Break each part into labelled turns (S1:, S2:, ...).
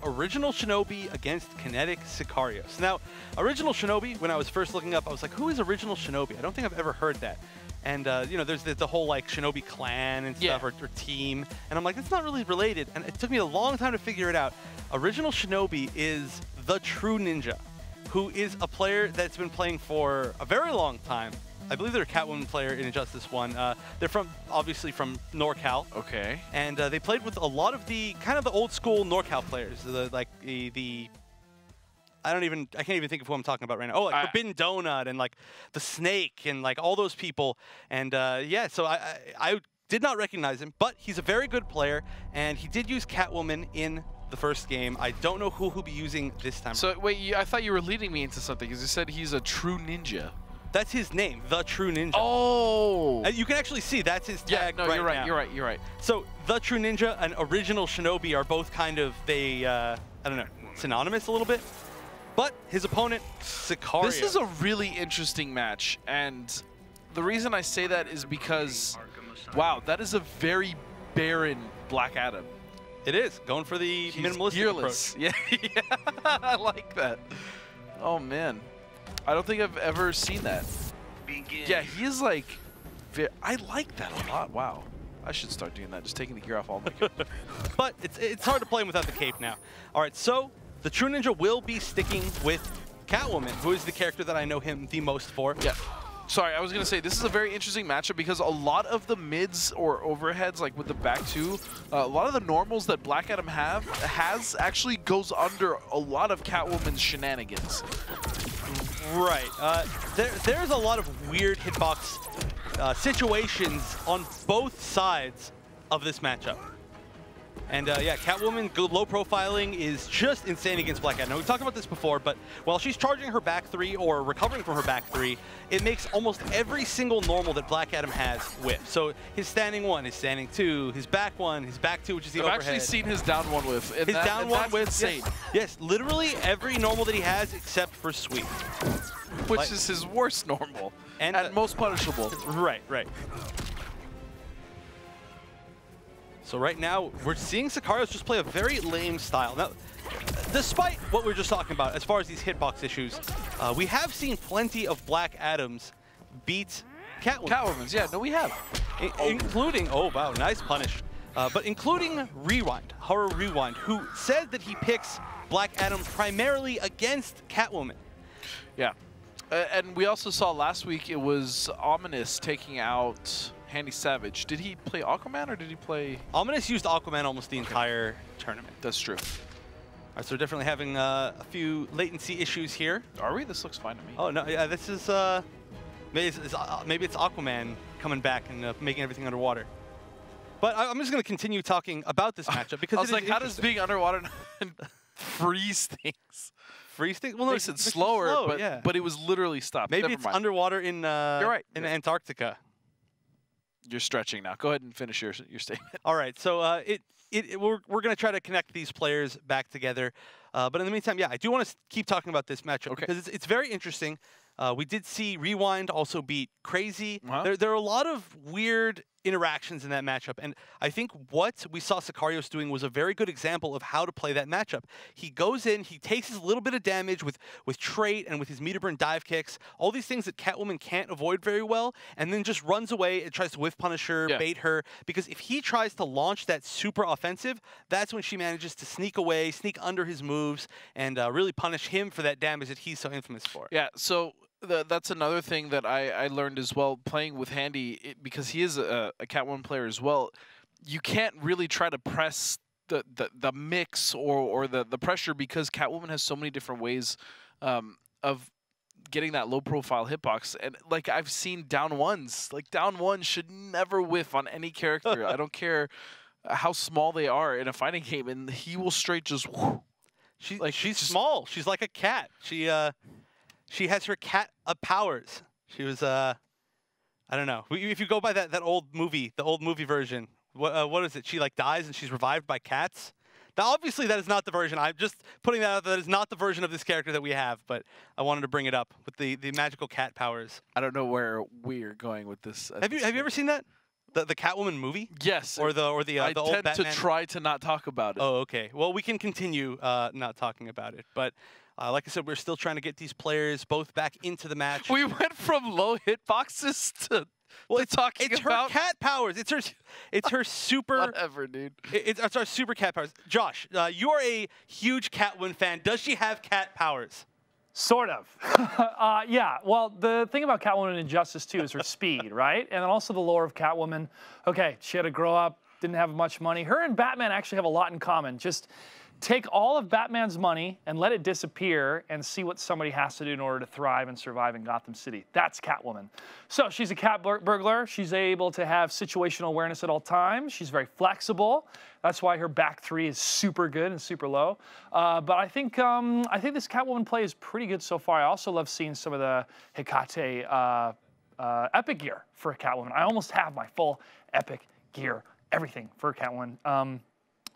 S1: OrignalShinobi against Kinetic Sicarios. Now, OrignalShinobi, when I was first looking up, I was like, who is OrignalShinobi? I don't think I've ever heard that. And, you know, there's the whole, like, Shinobi clan and stuff, or team. And I'm like, it's not really related. And it took me a long time to figure it out. OrignalShinobi is the true ninja, who is a player that's been playing for a very long time. I believe they're a Catwoman player in Injustice 1. They're obviously from NorCal.
S2: Okay.
S1: And they played with a lot of the kind of the old school NorCal players. I can't even think of who I'm talking about right now. Oh, like Forbidden Donut and like the Snake and like all those people. And yeah, so I did not recognize him, but he's a very good player, and he did use Catwoman in the first game. I don't know who he'll be using this time.
S2: So wait, I thought you were leading me into something because you said he's a true ninja.
S1: That's his name, the True Ninja.
S2: Oh!
S1: You can actually see that's his tag.
S2: Yeah, no,
S1: right
S2: you're right.
S1: now.
S2: You're right.
S1: So the True Ninja and OrignalShinobi are both kind of I don't know, synonymous a little bit. But his opponent, Sicarios.
S2: This is a really interesting match, and the reason I say that is because, wow, that is a very barren Black Adam.
S1: It is going for the minimalistic approach.
S2: Yeah, I like that. Oh man. I don't think I've ever seen that. Yeah, he is like, I like that a lot. Wow. I should start doing that, just taking the gear off all the
S1: But it's hard to play him without the cape now. All right, so the True Ninja will be sticking with Catwoman, who is the character that I know him the most for.
S2: Yeah. Sorry, I was going to say, this is a very interesting matchup because a lot of the mids or overheads, like with the back two, a lot of the normals that Black Adam has actually goes under a lot of Catwoman's shenanigans.
S1: Right. There's a lot of weird hitbox situations on both sides of this matchup. And yeah, Catwoman, low profiling is just insane against Black Adam. Now, we've talked about this before, but while she's charging her back three or recovering from her back three, it makes almost every single normal that Black Adam has whiff. So his standing one, his standing two, his back one, his back two, which is the overhead.
S2: I've actually seen his down one whiff.
S1: His down one whiff,
S2: insane.
S1: Yes, literally every normal that he has except for sweep.
S2: Which is his worst normal and most punishable.
S1: Right. So right now, we're seeing Sicarios just play a very lame style. Now, despite what we were just talking about, as far as these hitbox issues, we have seen plenty of Black Adams beat Catwoman.
S2: Catwoman's, yeah, no, we have.
S1: Including, oh wow, nice punish. But including Rewind, Horror Rewind, who said that he picks Black Adam primarily against Catwoman.
S2: Yeah. And we also saw last week it was Ominous taking out Handy Savage. Did he play Aquaman or did he play...
S1: Ominous used Aquaman almost the entire tournament.
S2: That's true.
S1: All right, so we're definitely having a few latency issues here.
S2: Are we? This looks fine to me.
S1: Oh, no, yeah, this is... maybe it's Aquaman coming back and making everything underwater. But I'm just going to continue talking about this matchup because
S2: I was like, how does being underwater freeze things?
S1: Freeze things? Well, no,
S2: it's slower, but it was literally stopped.
S1: Maybe it's underwater in
S2: You're right.
S1: in Antarctica.
S2: You're stretching now. Go ahead and finish your statement.
S1: All right, so we're going to try to connect these players back together. But in the meantime, yeah, I do want to keep talking about this matchup because it's very interesting. We did see Rewind also beat Crazy. There are a lot of weird interactions in that matchup, and I think what we saw Sicarios doing was a very good example of how to play that matchup. He goes in, he takes his little bit of damage with trait and with his meter burn dive kicks, all these things that Catwoman can't avoid very well, and then just runs away and tries to whiff punish her, bait her, because if he tries to launch that super offensive, that's when she manages to sneak away, sneak under his moves, and really punish him for that damage that he's so infamous for.
S2: Yeah, so that's another thing that I learned as well, playing with Handy, because he is a Catwoman player as well. You can't really try to press the mix or the pressure because Catwoman has so many different ways of getting that low profile hitbox. And like I've seen down ones, like down one should never whiff on any character. I don't care how small they are in a fighting game, and he will straight just whoo.
S1: She's small. She's like a cat. She has her cat powers. She was, I don't know. If you go by that old movie, the old movie version, what is it? She like dies and she's revived by cats. Now, obviously, that is not the version. I'm just putting that out. That is not the version of this character that we have. But I wanted to bring it up with the magical cat powers.
S2: I don't know where we're going with this.
S1: Have you ever seen that? The Catwoman movie?
S2: Yes.
S1: Or the old Batman?
S2: I tend to try to not talk about it.
S1: Oh, okay. Well, we can continue not talking about it. But like I said, we're still trying to get these players both back into the match.
S2: We went from low hitboxes to talking about...
S1: It's her cat powers. It's her super...
S2: Whatever, dude.
S1: It's our super cat powers. Josh, you are a huge Catwoman fan. Does she have cat powers?
S3: Sort of. Yeah, well, the thing about Catwoman in Injustice 2 is her speed, right? And then also the lore of Catwoman. Okay, she had to grow up, didn't have much money. Her and Batman actually have a lot in common. Just take all of Batman's money and let it disappear and see what somebody has to do in order to thrive and survive in Gotham City. That's Catwoman. So she's a cat burglar. She's able to have situational awareness at all times. She's very flexible. That's why her back three is super good and super low. But I think this Catwoman play is pretty good so far. I also love seeing some of the Hecate epic gear for Catwoman. I almost have my full epic gear, everything for Catwoman.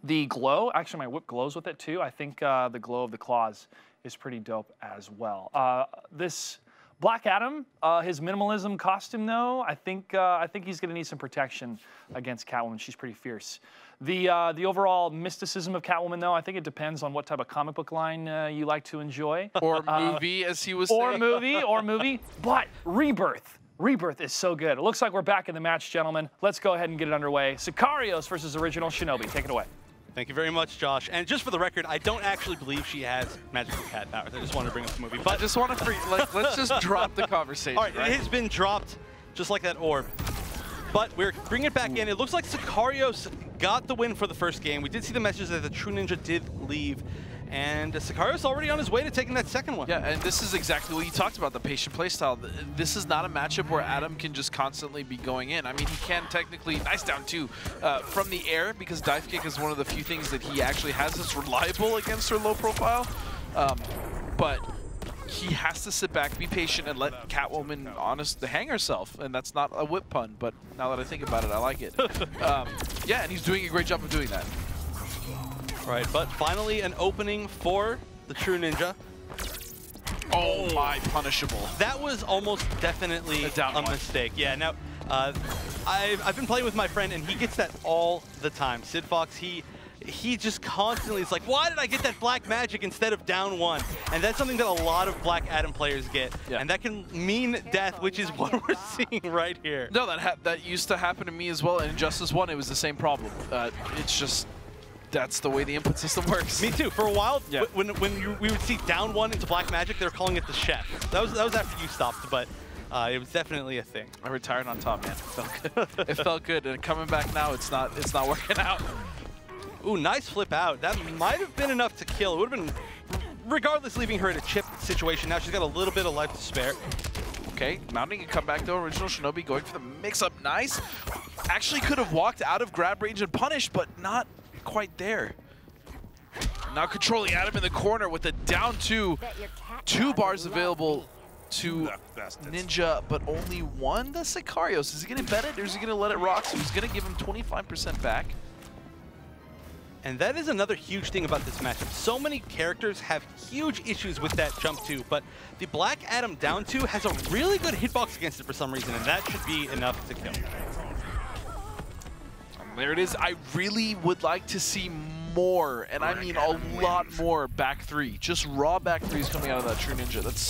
S3: The glow, actually my whip glows with it too. I think the glow of the claws is pretty dope as well. This Black Adam, his minimalism costume though, I think he's gonna need some protection against Catwoman. She's pretty fierce. The overall mysticism of Catwoman though, I think it depends on what type of comic book line you like to enjoy.
S2: Or movie, as he was saying.
S3: Or movie, but Rebirth. Rebirth is so good. It looks like we're back in the match, gentlemen. Let's go ahead and get it underway. Sicarios versus OrignalShinobi. Take it away.
S1: Thank you very much, Josh. And just for the record, I don't actually believe she has magical cat powers. I just want to bring up the movie. But
S2: I just want to let's just drop the conversation.
S1: All right, it has been dropped just like that orb. But we're bringing it back in. It looks like Sicarios got the win for the first game. We did see the message that the True Ninja did leave. And Sicarios already on his way to taking that second one.
S2: Yeah, and this is exactly what you talked about, the patient playstyle. This is not a matchup where Adam can just constantly be going in. I mean, he can technically, nice down two, from the air, because dive kick is one of the few things that he actually has that's reliable against her low profile. But he has to sit back, be patient, and let Catwoman hang herself. And that's not a whip pun, but now that I think about it, I like it. Yeah, and he's doing a great job of doing that.
S1: Right, but finally an opening for the True Ninja.
S2: Oh my, punishable.
S1: That was almost definitely a mistake. Yeah, now, I've been playing with my friend, and he gets that all the time. Sid Fox, he just constantly is like, why did I get that black magic instead of down one? And that's something that a lot of Black Adam players get. Yeah. And that can mean death, which is what we're seeing right here.
S2: No, that used to happen to me as well. In Injustice 1, it was the same problem. It's just... That's the way the input system works.
S1: Me too. For a while, yeah. when we would see down one into black magic, they were calling it the chef. That was after you stopped, but it was definitely a thing.
S2: I retired on top, man. It felt good. It felt good, and coming back now, it's not working out.
S1: Ooh, nice flip out. That might have been enough to kill. It would have been, regardless, leaving her in a chip situation. Now she's got a little bit of life to spare.
S2: Okay, mounting a comeback though. OrignalShinobi going for the mix-up. Nice. Actually could have walked out of grab range and punished, but not quite there. Now controlling Adam in the corner with a down two bars available to Ninja, but only one to Sicarios. Is he going to bet it, or is he going to let it rock? So he's going to give him 25% back.
S1: And that is another huge thing about this matchup. So many characters have huge issues with that jump two, but the Black Adam down two has a really good hitbox against it for some reason, and that should be enough to kill.
S2: There it is. I really would like to see more, and I mean a lot more back three. Just raw back threes coming out of that True Ninja. That's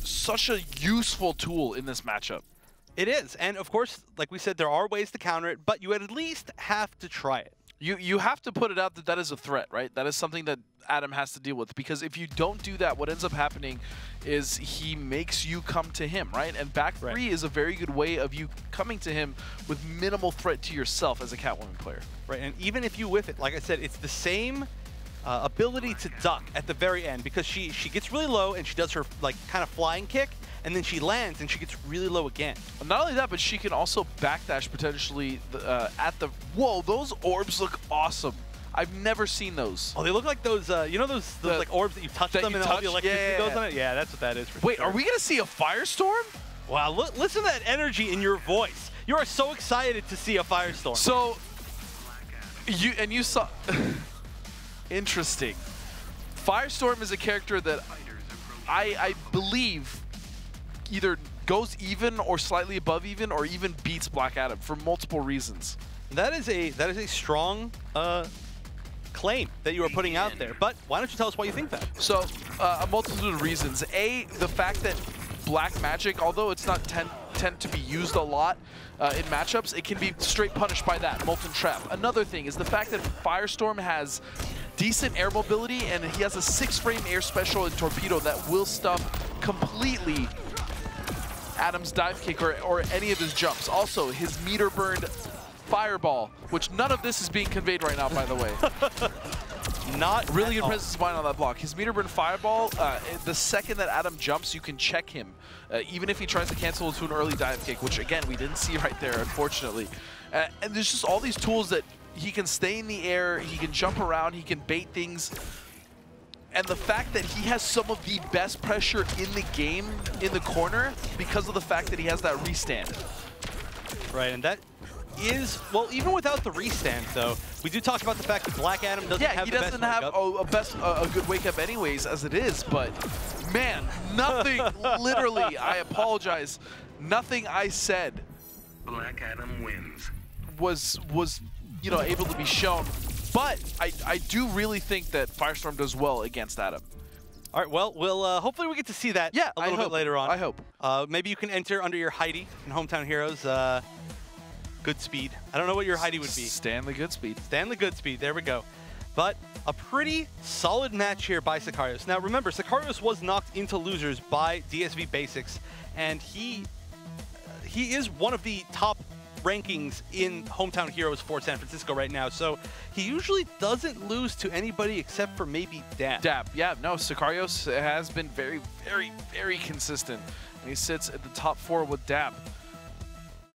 S2: such a useful tool in this matchup.
S1: It is, and of course, like we said, there are ways to counter it, but you at least have to try it.
S2: You have to put it out that that is a threat, right? That is something that Adam has to deal with, because if you don't do that, what ends up happening is he makes you come to him, right? And back three is a very good way of you coming to him with minimal threat to yourself as a Catwoman player.
S1: Right, and even if you whiff it, like I said, it's the same ability to duck at the very end, because she gets really low and she does her like kind of flying kick, and then she lands and she gets really low again.
S2: Not only that, but she can also backdash potentially at the... Whoa, those orbs look awesome. I've never seen those.
S1: Oh, they look like those, you know those like orbs that you touch them and all the electricity goes on it? Yeah, that's what that is.
S2: Wait, are we going to see a firestorm?
S1: Wow, listen to that energy in your voice. You are so excited to see a firestorm.
S2: So, you saw... Interesting. Firestorm is a character that I believe either goes even or slightly above even or even beats Black Adam for multiple reasons.
S1: That is a strong claim that you are putting out there. But why don't you tell us why you think that?
S2: So, a multitude of reasons. A, the fact that Black Magic, although it's not tend to be used a lot in matchups, it can be straight punished by that, Molten Trap. Another thing is the fact that Firestorm has decent air mobility, and he has a 6-frame air special in Torpedo that will stuff completely Adam's dive kick or any of his jumps. Also, his meter burned Fireball, which none of this is being conveyed right now, by the way.
S1: Not
S2: really good presence of mind on that block. His meter burn Fireball, the second that Adam jumps, you can check him, even if he tries to cancel into an early dive kick, which again, we didn't see right there, unfortunately. And there's just all these tools that he can stay in the air, he can jump around, he can bait things. And the fact that he has some of the best pressure in the game in the corner because of the fact that he has that restand.
S1: Right, and that is, well, even without the restand, though, we do talk about the fact that Black Adam doesn't have the best
S2: he doesn't have a good wake-up anyways, as it is, but man, nothing, literally, I apologize, nothing I said
S4: Black Adam wins.
S2: was you know, able to be shown, but I do really think that Firestorm does well against Adam.
S1: All right, well, we'll hopefully we get to see that a little bit later on.
S2: I hope.
S1: Maybe you can enter under your Heidi in Hometown Heroes. Good speed. I don't know what your Heidi would be.
S2: Stanley Goodspeed.
S1: Stanley Goodspeed, there we go. But a pretty solid match here by Sicarios. Now remember, Sicarios was knocked into losers by DSV Basics, and he is one of the top rankings in Hometown Heroes for San Francisco right now, so he usually doesn't lose to anybody except for maybe Dab.
S2: Yeah, no, Sicarios has been very, very, very consistent. And he sits at the top 4 with Dab.